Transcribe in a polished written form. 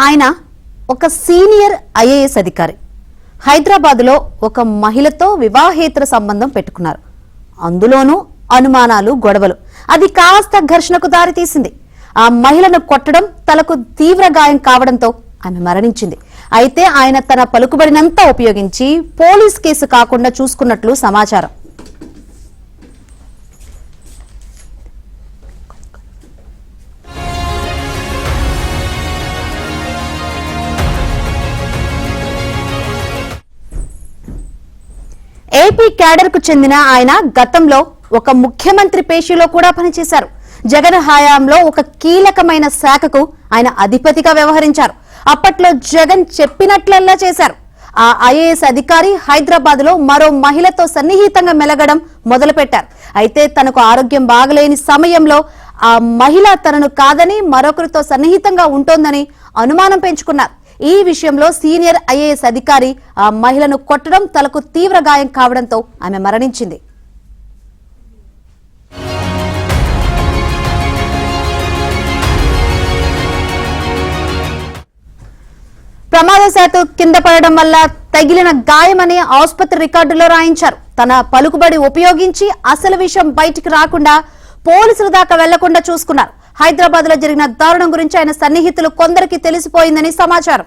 ఆయన ఒక senior IAS అధికారి హైదరాబాద్లో ఒక మహిళతో వివాహేతర సంబంధం పెట్టుకున్నారు. అందులోనూ అనుమానాలు, గొడవలు. అది కాస్త ఘర్షణకు దారితీసింది. ఆ మహిళను కొట్టడం, తలకు తీవ్ర గాయం కావడంతో ఆమె మరణించింది. అయితే ఆయన తన పలుకుబడినంతా ఉపయోగించి పోలీస్ కేసు కాకుండా చూసుకున్నట్లు సమాచారం. ఏపీ క్యాడర్ కు చెందిన ఆయన గతంలో ఒక ముఖ్యమంత్రి పేషీలో కూడా పనిచేశారు. జగన్ హయాంలో ఒక కీలకమైన శాఖకు ఆయన అధిపతిగా వ్యవహరించారు. అప్పట్లో జగన్ చెప్పినట్లల్లా చేశారు. ఆ ఐఏఎస్ అధికారి హైదరాబాద్ లో మరో మహిళతో సన్నిహితంగా మెలగడం మొదలుపెట్టారు. అయితే తనకు ఆరోగ్యం బాగలేని సమయంలో ఆ మహిళ తనను కాదని మరొకరితో సన్నిహితంగా ఉంటోందని అనుమానం పెంచుకున్నారు. ఈ విషయంలో సీనియర్ ఐఏఎస్ అధికారి ఆ మహిళను కొట్టడం, తలకు తీవ్ర గాయం కావడంతో ఆమె మరణించింది. ప్రమాదశాత్తు కింద పడడం వల్ల తగిలిన గాయమని ఆసుపత్రి రికార్డులో రాయించారు. తన పలుకుబడి ఉపయోగించి అసలు విషయం బయటికి రాకుండా పోలీసుల దాకా వెళ్లకుండా చూసుకున్నారు. హైదరాబాద్ లో జరిగిన దారుణం గురించి ఆయన సన్నిహితులు కొందరికి తెలిసిపోయిందని సమాచారం.